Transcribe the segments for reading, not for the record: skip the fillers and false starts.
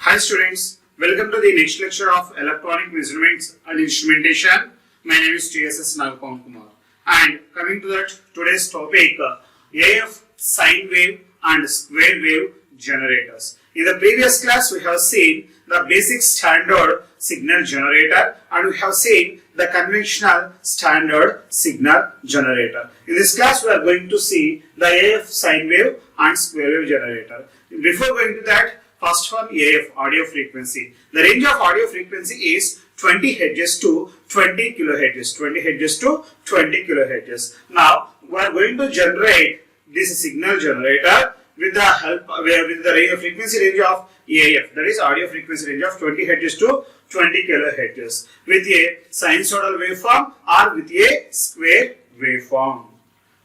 Hi students, welcome to the next lecture of Electronic Measurements and Instrumentation. My name is TSS Nagapan Kumar. And coming to that, today's topic, AF sine wave and square wave generators. In the previous class, we have seen the basic standard signal generator and we have seen the conventional standard signal generator. In this class, we are going to see the AF sine wave and square wave generator. Before going to that, first one, AF, audio frequency. The range of audio frequency is 20 Hz to 20 kHz. 20 Hz to 20 kHz. Now, we are going to generate this signal generator with the help with the range of frequency range of AF, that is audio frequency range of 20 Hz to 20 kHz with a sinusoidal waveform or with a square waveform.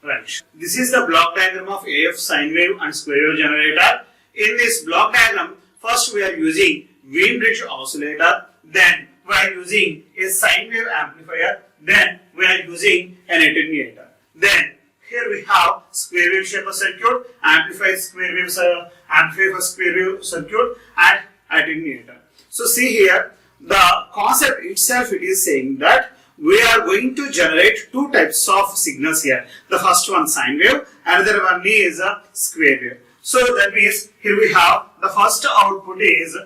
Right. This is the block diagram of AF sine wave and square wave generator. In this block diagram, first we are using Wien bridge oscillator, then we are using a sine wave amplifier, then we are using an attenuator. Then here we have square wave shaper circuit, amplifier square wave amplifier for square wave circuit and attenuator. So see here, the concept itself, it is saying that we are going to generate two types of signals here. The first one sine wave, another one is a square wave. So that means here we have the first output is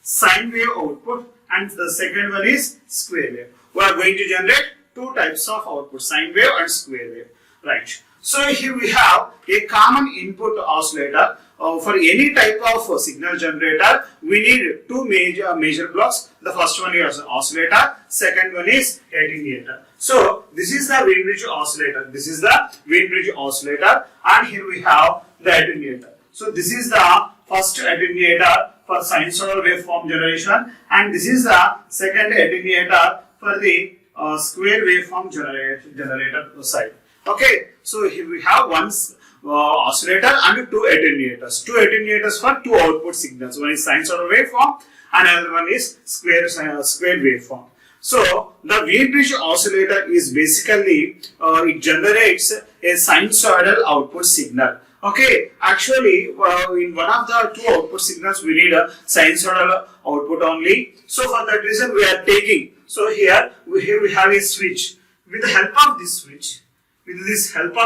sine wave output and the second one is square wave. We are going to generate two types of output, sine wave and square wave. Right. So here we have a common input oscillator. For any type of signal generator, we need two major blocks. The first one is oscillator, second one is attenuator. So this is the Wien bridge oscillator. This is the Wien bridge oscillator, and here we have the attenuator. So this is the first attenuator for sinusoidal waveform generation, and this is the second attenuator for the square waveform generator side. Okay, so here we have one oscillator and two attenuators. Two attenuators for two output signals. One is sinusoidal waveform and another one is square waveform. So the Wien bridge oscillator is basically it generates a sinusoidal output signal. Okay, actually in one of the two output signals we need a sinusoidal output only. So for that reason we are taking. So here we have a switch. With the help of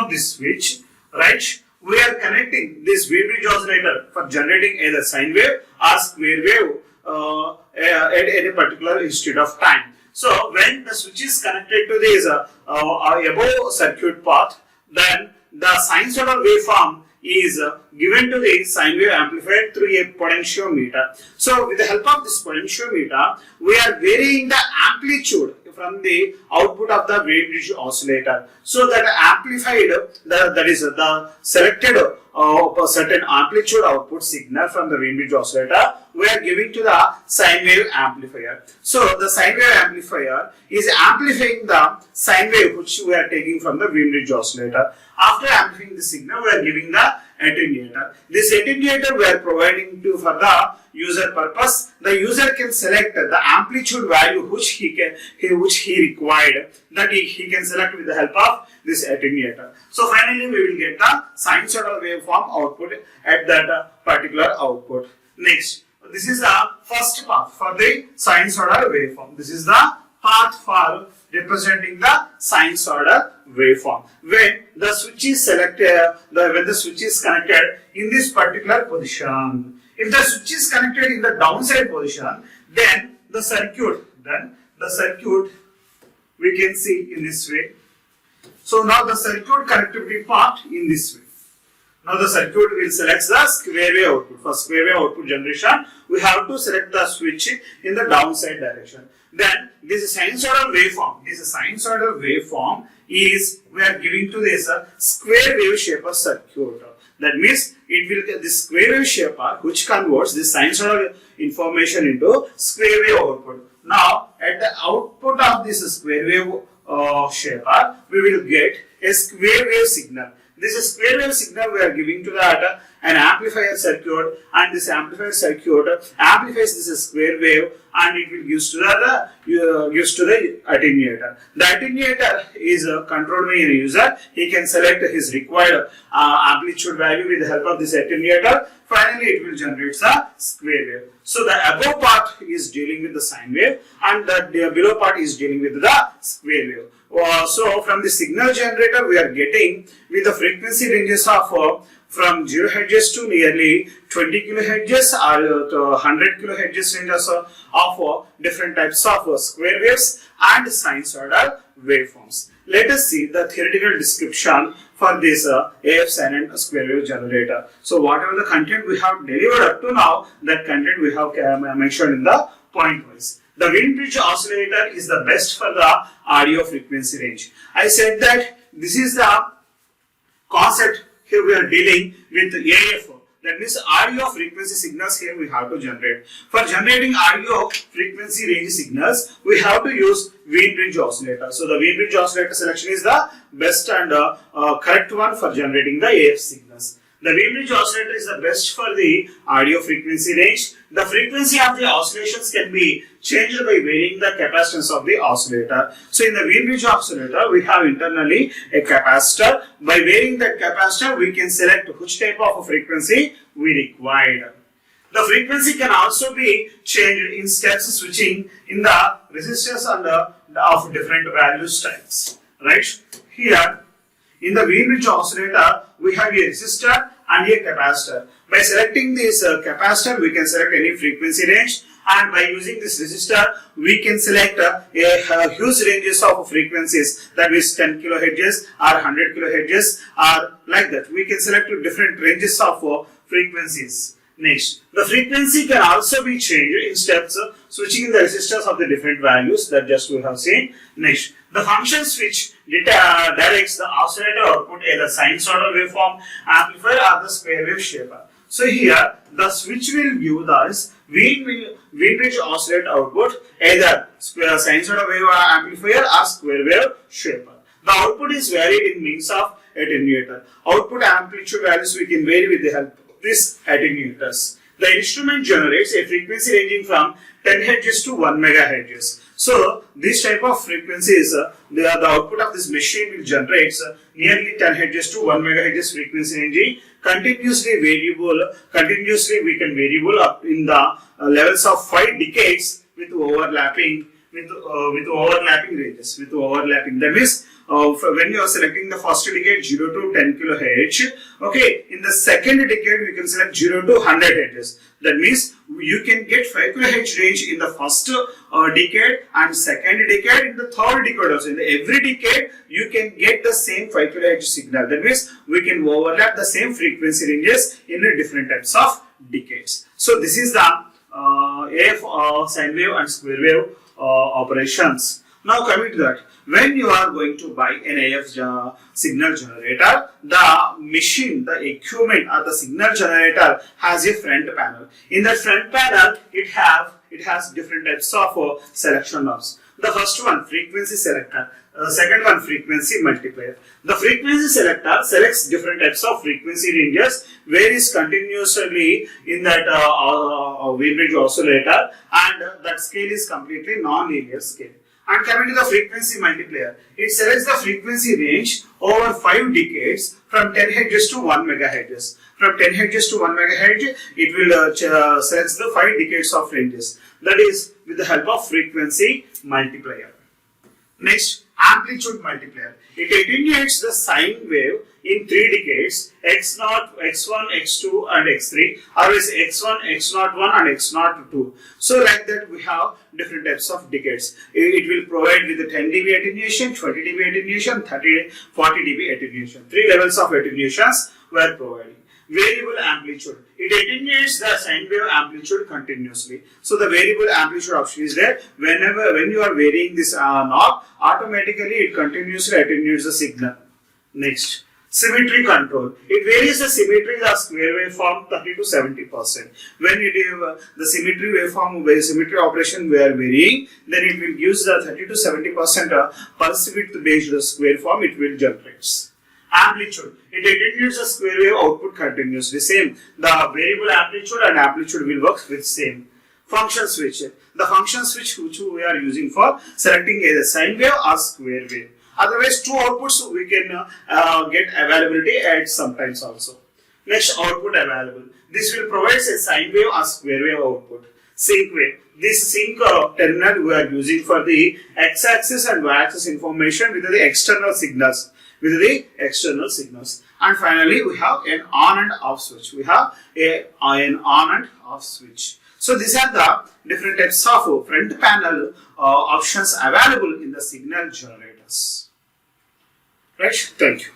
this switch, right, we are connecting this Wien bridge oscillator for generating either sine wave or square wave at any particular instant of time. So when the switch is connected to this above circuit path, then the sinusoidal waveform is given to the sine wave amplifier through a potentiometer. So with the help of this potentiometer, we are varying the amplitude from the output of the Wien bridge oscillator. So that amplified, that is the selected certain amplitude output signal from the Wien bridge oscillator, we are giving to the sine wave amplifier. So the sine wave amplifier is amplifying the sine wave which we are taking from the Wien bridge oscillator. After amplifying the signal, we are giving the attenuator. This attenuator we are providing to for the user purpose. The user can select the amplitude value which he required, that he can select with the help of this attenuator. So finally we will get the sinusoidal waveform output at that particular output. Next, this is the first path for the sinusoidal waveform. This is the path for representing the sinusoidal waveform. When the switch is selected, when the switch is connected in this particular position, if the switch is connected in the downside position, then the circuit we can see in this way. So now the circuit connectivity part in this way. Now the circuit will select the square wave output. For square wave output generation, we have to select the switch in the downside direction. Then this sinusoidal waveform. This sinusoidal waveform is we are giving to this square wave shaper circuit. That means it will get this square wave shaper which converts this sinusoidal information into square wave output. Now at the output of this square wave shaper, we will get a square wave signal. This is square wave signal we are giving to an amplifier circuit, and this amplifier circuit amplifies this square wave and it will gives to the attenuator. The attenuator is controlled by a user. He can select his required amplitude value with the help of this attenuator. Finally, it will generate a square wave. So the above part is dealing with the sine wave, and the below part is dealing with the square wave. So from the signal generator, we are getting with the frequency ranges of from 0 Hz to nearly 20 kHz or 100 kHz ranges of different types of square waves and sinusoidal waveforms. Let us see the theoretical description for this AF sine and square wave generator. So whatever the content we have delivered up to now, that content we have mentioned in the point wise. The Wien bridge oscillator is the best for the audio frequency range. I said that this is the concept. Here we are dealing with AF. That means audio frequency signals here we have to generate. For generating audio frequency range signals, we have to use Wien bridge oscillator. So the Wien bridge oscillator selection is the best and correct one for generating the AF signals. The Wien bridge oscillator is the best for the audio frequency range. The frequency of the oscillations can be changed by varying the capacitance of the oscillator. So in the Wien bridge oscillator, we have internally a capacitor. By varying that capacitor, we can select which type of frequency we require. The frequency can also be changed in steps switching in the resistors and of different value types. Right here. In the Wien bridge oscillator, we have a resistor and a capacitor. By selecting this capacitor, we can select any frequency range, and by using this resistor, we can select a huge ranges of frequencies, that is 10 kHz or 100 kHz or like that. We can select different ranges of frequencies. Next, the frequency can also be changed in steps switching the resistors of the different values that just we have seen. Next, the function switch directs the oscillator output either sinusoidal waveform amplifier or the square wave shaper. So here the switch will give us Wien bridge oscillator output either sinusoidal wave amplifier or square wave shaper. The output is varied in means of attenuator. Output amplitude values we can vary with the help of these attenuators. The instrument generates a frequency ranging from 10 Hz to 1 MHz. So this type of frequencies, the output of this machine will generate nearly 10 Hz to 1 MHz frequency ranging, continuously we can variable up in the levels of 5 decades with overlapping ranges. That means when you are selecting the first decade 0 to 10 kHz, okay, in the second decade we can select 0 to 100 Hz. That means you can get 5 kHz range in the first decade and second decade, in the third decade also. In every decade you can get the same 5 kHz signal. That means we can overlap the same frequency ranges in different types of decades. So this is the AF sine wave and square wave operations. Now coming to that, when you are going to buy an AF signal generator, the machine, the equipment or the signal generator has a front panel. In the front panel, it has different types of selection knobs. The first one, frequency selector. Second one, frequency multiplier. The frequency selector selects different types of frequency ranges, varies continuously in that Wien bridge oscillator, and that scale is completely non-linear scale. And coming to the frequency multiplier, it selects the frequency range over 5 decades from 10 Hz to 1 MHz. From 10 Hz to 1 MHz, it will select the 5 decades of ranges. That is with the help of frequency multiplier. Next, amplitude multiplier. It attenuates the sine wave in 3 decades, x0, x1, x2 and x3, or is x1, x01 and x02. So like that we have different types of decades. It will provide with the 10 dB attenuation, 20 dB attenuation, 40 dB attenuation. 3 levels of attenuations were provided. Variable amplitude. It attenuates the sine wave amplitude continuously. So the variable amplitude option is there. When you are varying this knob, automatically it continuously attenuates the signal. Next, symmetry control. It varies the symmetry of square waveform 30 to 70%. When it is the symmetry waveform, symmetry operation we are varying, then it will use the 30 to 70% pulse width based square form it will generate. Amplitude. It attenuates the square wave output continuously. Same. The variable amplitude and amplitude will work with same. function switch. The function switch which we are using for selecting either sine wave or square wave. Otherwise, two outputs we can get availability at sometimes also. Next, output available. This will provide a sine wave or square wave output. Sync wave. This sync terminal we are using for the x-axis and y-axis information with the external signals. And finally, we have an on and off switch. An on and off switch. So these are the different types of front panel options available in the signal generators. Right? Thank you.